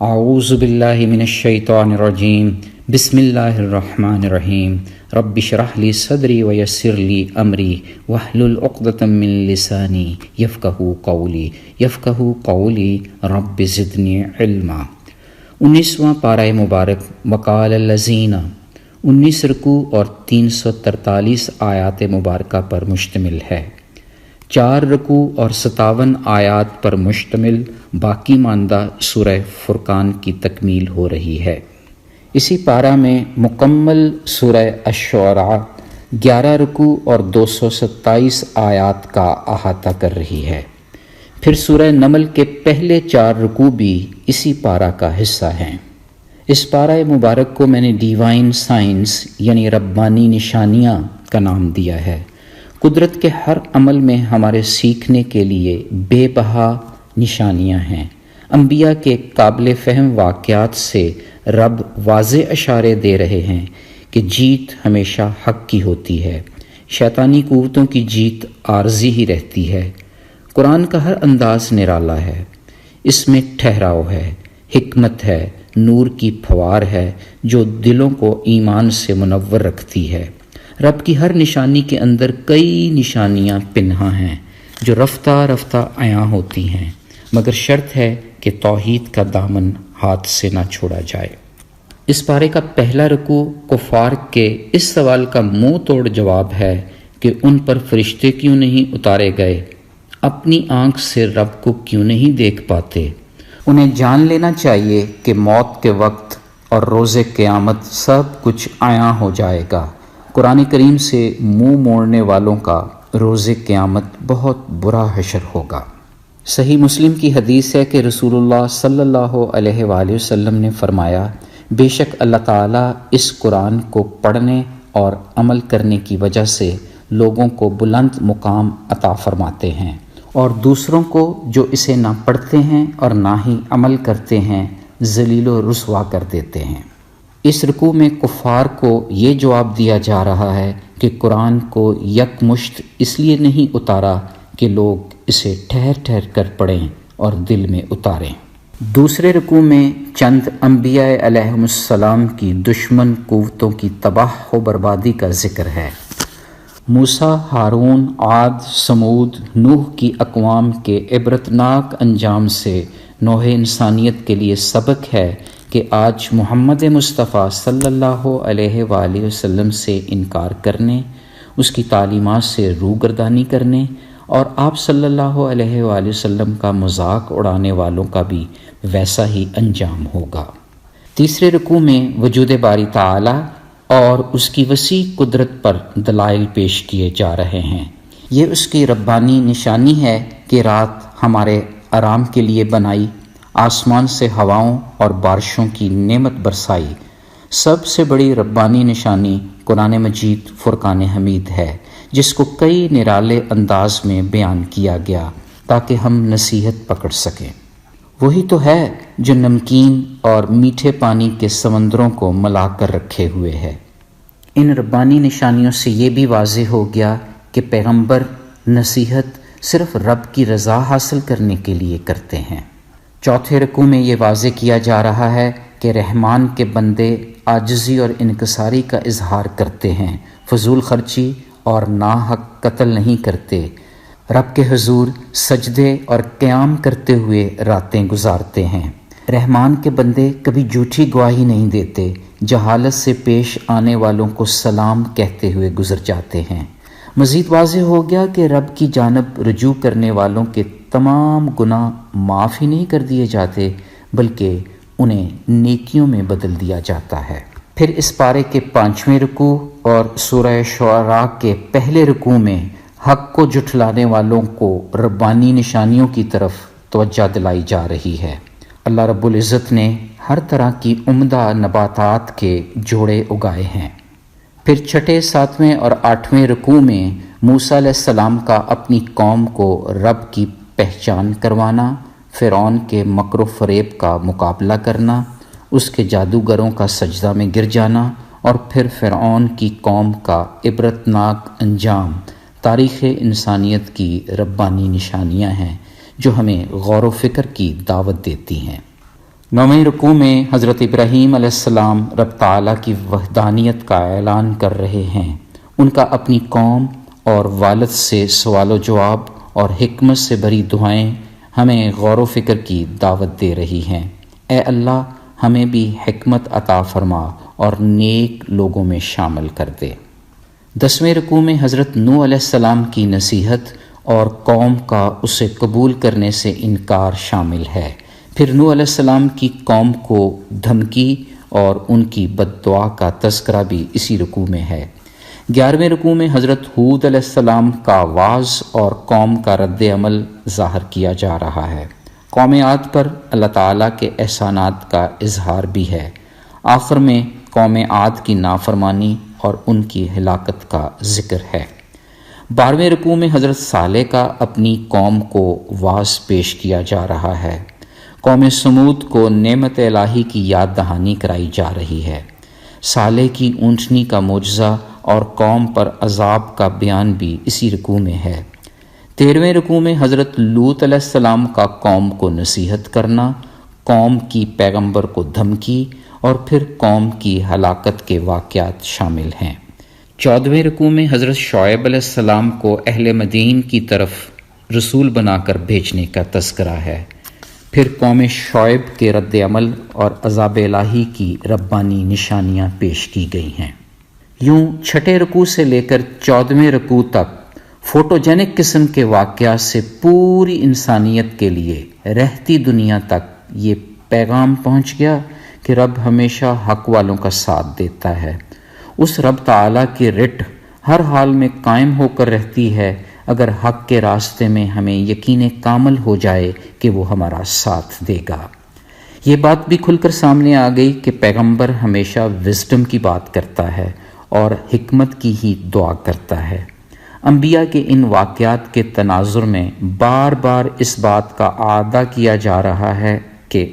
اعوذ باللہ من الشیطان الرجیم بسم اللہ الرحمن الرحیم رب اشرح لی صدری ویسر لی امری واحلل عقدۃ من لسانی یفقہوا قولی رب زدنی علما۔ 19واں پارہ مبارک وقال الذین 19 رکوع اور 343 آیات مبارکہ پر مشتمل ہے۔ 4 رکوع اور 57 آیات پر مشتمل باقی ماندہ سورہ فرقان کی تکمیل ہو رہی ہے۔ اسی پارہ میں مکمل سورہ الشعراء 11 رکوع اور 227 آیات کا احاطہ کر رہی ہے۔ پھر سورہ نمل کے پہلے 4 رکوع بھی اسی پارہ کا حصہ ہیں۔ اس پارہ مبارک کو میں نے ڈیوائن سائنس یعنی ربانی نشانیاں کا نام دیا ہے۔ قدرت کے ہر عمل میں ہمارے سیکھنے کے لیے بے بہا نشانیاں ہیں۔ انبیاء کے قابل فہم واقعات سے رب واضح اشارے دے رہے ہیں کہ جیت ہمیشہ حق کی ہوتی ہے، شیطانی قوتوں کی جیت عارضی ہی رہتی ہے۔ قرآن کا ہر انداز نرالا ہے، اس میں ٹھہراؤ ہے، حکمت ہے، نور کی پھوار ہے جو دلوں کو ایمان سے منور رکھتی ہے۔ رب کی ہر نشانی کے اندر کئی نشانیاں پنہاں ہیں جو رفتہ رفتہ عیاں ہوتی ہیں، مگر شرط ہے کہ توحید کا دامن ہاتھ سے نہ چھوڑا جائے۔ اس پارے کا پہلا رکوع کفار کے اس سوال کا منہ توڑ جواب ہے کہ ان پر فرشتے کیوں نہیں اتارے گئے، اپنی آنکھ سے رب کو کیوں نہیں دیکھ پاتے۔ انہیں جان لینا چاہیے کہ موت کے وقت اور روز قیامت سب کچھ عیاں ہو جائے گا۔ قرآن کریم سے منہ موڑنے والوں کا روز قیامت بہت برا حشر ہوگا۔ صحیح مسلم کی حدیث ہے کہ رسول اللہ صلی اللہ علیہ وآلہ وسلم نے فرمایا، بے شک اللہ تعالیٰ اس قرآن کو پڑھنے اور عمل کرنے کی وجہ سے لوگوں کو بلند مقام عطا فرماتے ہیں، اور دوسروں کو جو اسے نہ پڑھتے ہیں اور نہ ہی عمل کرتے ہیں ذلیل و رسوا کر دیتے ہیں۔ اس رکوع میں کفار کو یہ جواب دیا جا رہا ہے کہ قرآن کو یک مشت اس لیے نہیں اتارا کہ لوگ اسے ٹھہر ٹھہر کر پڑھیں اور دل میں اتاریں۔ دوسرے رکوع میں چند انبیاء علیہم السلام کی دشمن قوتوں کی تباہ و بربادی کا ذکر ہے۔ موسیٰ، ہارون، عاد، سمود، نوح کی اقوام کے عبرتناک انجام سے نوح انسانیت کے لیے سبق ہے کہ آج محمد مصطفیٰ صلی اللہ علیہ وآلہ وسلم سے انکار کرنے، اس کی تعلیمات سے روگردانی کرنے اور آپ صلی اللہ علیہ وآلہ وسلم کا مذاق اڑانے والوں کا بھی ویسا ہی انجام ہوگا۔ تیسرے رکوع میں وجود باری تعالی اور اس کی وسیع قدرت پر دلائل پیش کیے جا رہے ہیں۔ یہ اس کی ربانی نشانی ہے کہ رات ہمارے آرام کے لیے بنائی، آسمان سے ہواؤں اور بارشوں کی نعمت برسائی۔ سب سے بڑی ربانی نشانی قرآن مجید فرقان حمید ہے، جس کو کئی نرالے انداز میں بیان کیا گیا تاکہ ہم نصیحت پکڑ سکیں۔ وہی تو ہے جو نمکین اور میٹھے پانی کے سمندروں کو ملا کر رکھے ہوئے ہے۔ ان ربانی نشانیوں سے یہ بھی واضح ہو گیا کہ پیغمبر نصیحت صرف رب کی رضا حاصل کرنے کے لیے کرتے ہیں۔ چوتھے رکوع میں یہ واضح کیا جا رہا ہے کہ رحمان کے بندے عاجزی اور انکساری کا اظہار کرتے ہیں، فضول خرچی اور ناحق قتل نہیں کرتے، رب کے حضور سجدے اور قیام کرتے ہوئے راتیں گزارتے ہیں۔ رحمان کے بندے کبھی جھوٹی گواہی نہیں دیتے، جہالت سے پیش آنے والوں کو سلام کہتے ہوئے گزر جاتے ہیں۔ مزید واضح ہو گیا کہ رب کی جانب رجوع کرنے والوں کے تمام گناہ معاف ہی نہیں کر دیے جاتے بلکہ انہیں نیکیوں میں بدل دیا جاتا ہے۔ پھر اس پارے کے 5ویں رکوع اور سورہ شعراء کے پہلے رکوع میں حق کو جھٹلانے والوں کو ربانی نشانیوں کی طرف توجہ دلائی جا رہی ہے۔ اللہ رب العزت نے ہر طرح کی عمدہ نباتات کے جوڑے اگائے ہیں۔ پھر 6، 7 اور 8ویں رکوع میں موسیٰ علیہ السلام کا اپنی قوم کو رب کی پہچان کروانا، فرعون کے مکر و فریب کا مقابلہ کرنا، اس کے جادوگروں کا سجدہ میں گر جانا اور پھر فرعون کی قوم کا عبرتناک انجام تاریخ انسانیت کی ربانی نشانیاں ہیں جو ہمیں غور و فکر کی دعوت دیتی ہیں۔ 9ویں رکوع میں حضرت ابراہیم علیہ السلام رب تعالیٰ کی وحدانیت کا اعلان کر رہے ہیں۔ ان کا اپنی قوم اور والد سے سوال و جواب اور حکمت سے بھری دعائیں ہمیں غور و فکر کی دعوت دے رہی ہیں۔ اے اللہ، ہمیں بھی حکمت عطا فرما اور نیک لوگوں میں شامل کر دے۔ 10ویں رکوع میں حضرت نوح علیہ السلام کی نصیحت اور قوم کا اسے قبول کرنے سے انکار شامل ہے۔ پھر نوح علیہ السلام کی قوم کو دھمکی اور ان کی بد دعا کا تذکرہ بھی اسی رکوع میں ہے۔ 11ویں رکوع میں حضرت ہود علیہ السلام کا وعظ اور قوم کا رد عمل ظاہر کیا جا رہا ہے۔ قوم عاد پر اللہ تعالیٰ کے احسانات کا اظہار بھی ہے۔ آخر میں قوم عاد کی نافرمانی اور ان کی ہلاکت کا ذکر ہے۔ 12ویں رکوع میں حضرت صالح کا اپنی قوم کو وعظ پیش کیا جا رہا ہے۔ قوم سمود کو نعمت الہی کی یاد دہانی کرائی جا رہی ہے۔ صالح کی اونٹنی کا معجزہ اور قوم پر عذاب کا بیان بھی اسی رکوع میں ہے۔ 13ویں رکوع میں حضرت لوط علیہ السلام کا قوم کو نصیحت کرنا، قوم کی پیغمبر کو دھمکی اور پھر قوم کی ہلاکت کے واقعات شامل ہیں۔ 14ویں رکوع میں حضرت شعیب علیہ السلام کو اہل مدین کی طرف رسول بنا کر بھیجنے کا تذکرہ ہے۔ پھر قوم شعیب کے رد عمل اور عذاب الہی کی ربانی نشانیاں پیش کی گئی ہیں۔ یوں چھٹے رکوع سے لے کر 14ویں رکوع تک فوٹوجینک قسم کے واقعات سے پوری انسانیت کے لیے رہتی دنیا تک یہ پیغام پہنچ گیا کہ رب ہمیشہ حق والوں کا ساتھ دیتا ہے۔ اس رب تعالیٰ کی رٹ ہر حال میں قائم ہو کر رہتی ہے اگر حق کے راستے میں ہمیں یقین کامل ہو جائے کہ وہ ہمارا ساتھ دے گا۔ یہ بات بھی کھل کر سامنے آ گئی کہ پیغمبر ہمیشہ وزڈم کی بات کرتا ہے اور حکمت کی ہی دعا کرتا ہے۔ انبیاء کے ان واقعات کے تناظر میں بار بار اس بات کا اعادہ کیا جا رہا ہے کہ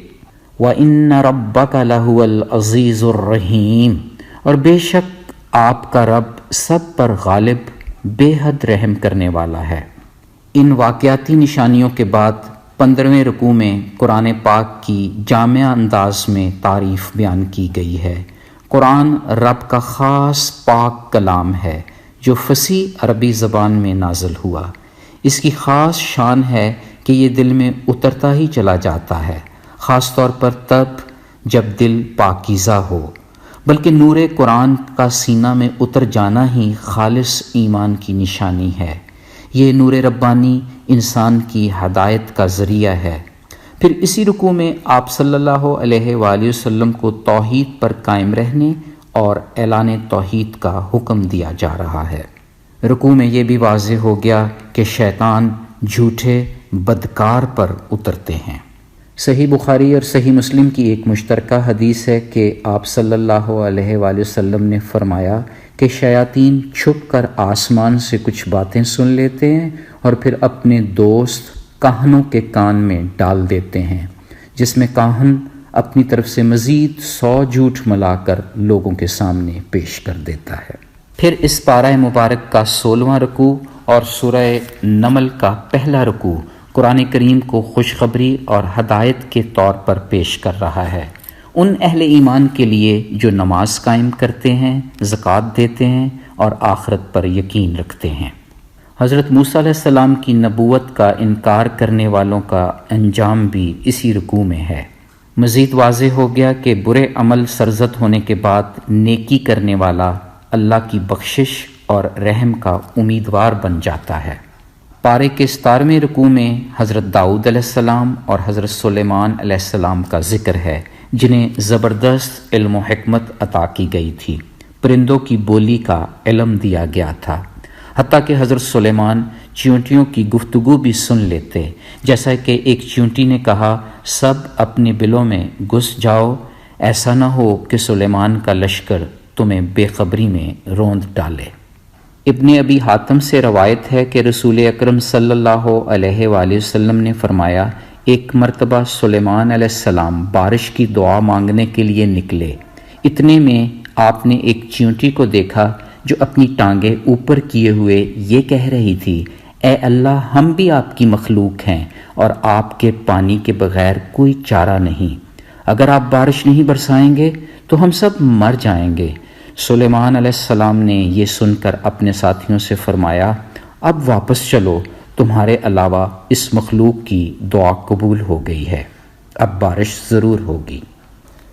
وَإِنَّ رَبَّكَ لَهُوَ الْعَزِيزُ الرَّحِيمُ، اور بے شک آپ کا رب سب پر غالب بے حد رحم کرنے والا ہے۔ ان واقعاتی نشانیوں کے بعد 15ویں رکوع میں قرآن پاک کی جامع انداز میں تعریف بیان کی گئی ہے۔ قرآن رب کا خاص پاک کلام ہے جو فصیح عربی زبان میں نازل ہوا۔ اس کی خاص شان ہے کہ یہ دل میں اترتا ہی چلا جاتا ہے، خاص طور پر تب جب دل پاکیزہ ہو، بلکہ نور قرآن کا سینہ میں اتر جانا ہی خالص ایمان کی نشانی ہے۔ یہ نور ربانی انسان کی ہدایت کا ذریعہ ہے۔ پھر اسی رکوع میں آپ صلی اللہ علیہ وآلہ وسلم کو توحید پر قائم رہنے اور اعلان توحید کا حکم دیا جا رہا ہے۔ رکوع میں یہ بھی واضح ہو گیا کہ شیطان جھوٹے بدکار پر اترتے ہیں۔ صحیح بخاری اور صحیح مسلم کی ایک مشترکہ حدیث ہے کہ آپ صلی اللہ علیہ وآلہ وسلم نے فرمایا کہ شیاطین چھپ کر آسمان سے کچھ باتیں سن لیتے ہیں اور پھر اپنے دوست کاہنوں کے کان میں ڈال دیتے ہیں، جس میں کاہن اپنی طرف سے مزید 100 جھوٹ ملا کر لوگوں کے سامنے پیش کر دیتا ہے۔ پھر اس پارہ مبارک کا 16واں رکوع اور سورہ نمل کا پہلا رکوع قرآن کریم کو خوشخبری اور ہدایت کے طور پر پیش کر رہا ہے ان اہل ایمان کے لیے جو نماز قائم کرتے ہیں، زکوٰۃ دیتے ہیں اور آخرت پر یقین رکھتے ہیں۔ حضرت موسیٰ علیہ السلام کی نبوت کا انکار کرنے والوں کا انجام بھی اسی رکوع میں ہے۔ مزید واضح ہو گیا کہ برے عمل سرزد ہونے کے بعد نیکی کرنے والا اللہ کی بخشش اور رحم کا امیدوار بن جاتا ہے۔ پارے کے 17ویں رکوع میں حضرت داؤد علیہ السلام اور حضرت سلیمان علیہ السلام کا ذکر ہے، جنہیں زبردست علم و حکمت عطا کی گئی تھی۔ پرندوں کی بولی کا علم دیا گیا تھا، حتیٰ کہ حضرت سلیمان چیونٹیوں کی گفتگو بھی سن لیتے، جیسا کہ ایک چیونٹی نے کہا، سب اپنے بلوں میں گھس جاؤ، ایسا نہ ہو کہ سلیمان کا لشکر تمہیں بے خبری میں روند ڈالے۔ ابن ابی حاتم سے روایت ہے کہ رسول اکرم صلی اللہ علیہ وآلہ وسلم نے فرمایا، ایک مرتبہ سلیمان علیہ السلام بارش کی دعا مانگنے کے لیے نکلے، اتنے میں آپ نے ایک چیونٹی کو دیکھا جو اپنی ٹانگیں اوپر کیے ہوئے یہ کہہ رہی تھی، اے اللہ، ہم بھی آپ کی مخلوق ہیں اور آپ کے پانی کے بغیر کوئی چارہ نہیں۔ اگر آپ بارش نہیں برسائیں گے تو ہم سب مر جائیں گے۔ سلیمان علیہ السلام نے یہ سن کر اپنے ساتھیوں سے فرمایا، اب واپس چلو، تمہارے علاوہ اس مخلوق کی دعا قبول ہو گئی ہے، اب بارش ضرور ہوگی۔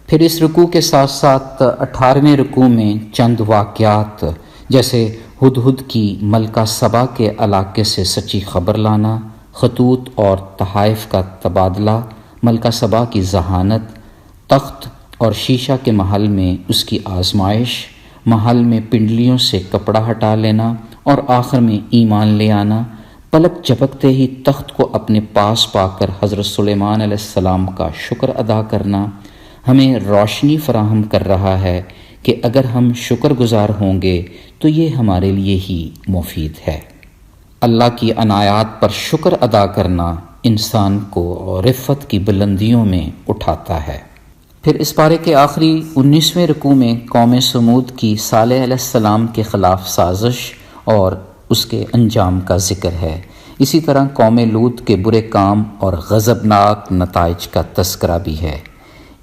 پھر اس رکوع کے ساتھ ساتھ 18ویں رکوع میں چند واقعات جیسے ہدہد کی ملکہ سبا کے علاقے سے سچی خبر لانا، خطوط اور تحائف کا تبادلہ، ملکہ سبا کی ذہانت، تخت اور شیشہ کے محل میں اس کی آزمائش، محل میں پنڈلیوں سے کپڑا ہٹا لینا اور آخر میں ایمان لے آنا، پلک جھپکتے ہی تخت کو اپنے پاس پا کر حضرت سلیمان علیہ السلام کا شکر ادا کرنا ہمیں روشنی فراہم کر رہا ہے کہ اگر ہم شکر گزار ہوں گے تو یہ ہمارے لیے ہی مفید ہے۔ اللہ کی عنایات پر شکر ادا کرنا انسان کو رفعت کی بلندیوں میں اٹھاتا ہے۔ پھر اس پارے کے آخری 19ویں رکوع میں قوم سمود کی صالح علیہ السلام کے خلاف سازش اور اس کے انجام کا ذکر ہے۔ اسی طرح قوم لوط کے برے کام اور غضبناک نتائج کا تذکرہ بھی ہے۔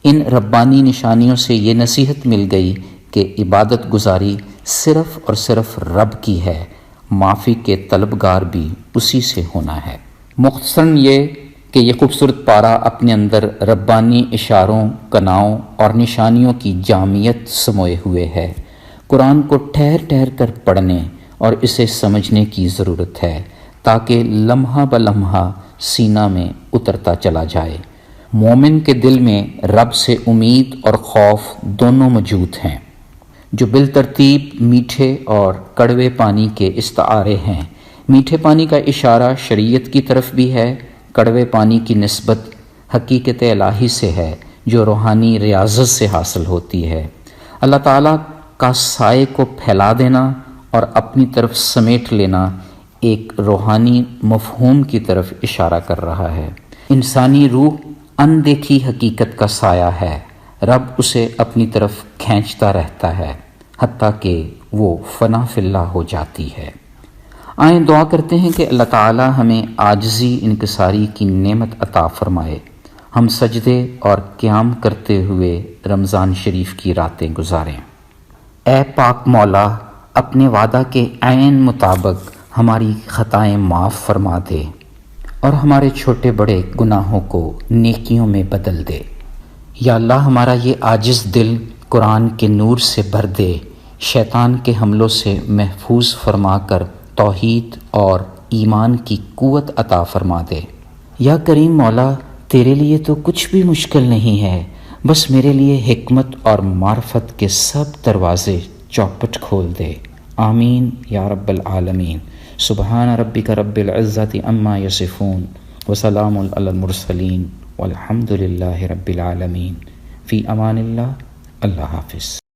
ان ربانی نشانیوں سے یہ نصیحت مل گئی کہ عبادت گزاری صرف اور صرف رب کی ہے، معافی کے طلبگار بھی اسی سے ہونا ہے۔ مختصراً یہ کہ یہ خوبصورت پارہ اپنے اندر ربانی اشاروں، کناؤں اور نشانیوں کی جامعیت سموئے ہوئے ہے۔ قرآن کو ٹھہر ٹھہر کر پڑھنے اور اسے سمجھنے کی ضرورت ہے تاکہ لمحہ بلمحہ سینہ میں اترتا چلا جائے۔ مومن کے دل میں رب سے امید اور خوف دونوں موجود ہیں، جو بالترتیب میٹھے اور کڑوے پانی کے استعارے ہیں۔ میٹھے پانی کا اشارہ شریعت کی طرف بھی ہے، کڑوے پانی کی نسبت حقیقت الہی سے ہے جو روحانی ریاضت سے حاصل ہوتی ہے۔ اللہ تعالیٰ کا سائے کو پھیلا دینا اور اپنی طرف سمیٹ لینا ایک روحانی مفہوم کی طرف اشارہ کر رہا ہے۔ انسانی روح اندیکھی حقیقت کا سایہ ہے، رب اسے اپنی طرف کھینچتا رہتا ہے حتیٰ کہ وہ فنا فی اللہ ہو جاتی ہے۔ آئیں دعا کرتے ہیں کہ اللہ تعالی ہمیں عاجزی انکساری کی نعمت عطا فرمائے، ہم سجدے اور قیام کرتے ہوئے رمضان شریف کی راتیں گزاریں۔ اے پاک مولا، اپنے وعدہ کے عین مطابق ہماری خطائیں معاف فرما دے اور ہمارے چھوٹے بڑے گناہوں کو نیکیوں میں بدل دے۔ یا اللہ، ہمارا یہ عاجز دل قرآن کے نور سے بھر دے، شیطان کے حملوں سے محفوظ فرما کر توحید اور ایمان کی قوت عطا فرما دے۔ یا کریم مولا، تیرے لیے تو کچھ بھی مشکل نہیں ہے، بس میرے لیے حکمت اور معرفت کے سب دروازے چوپٹ کھول دے۔ آمین یا رب العالمین۔ سبحان ربک رب العزت عما یصفون وسلام علی المرسلین والحمد للہ رب العالمین۔ فی امان اللہ، اللہ حافظ۔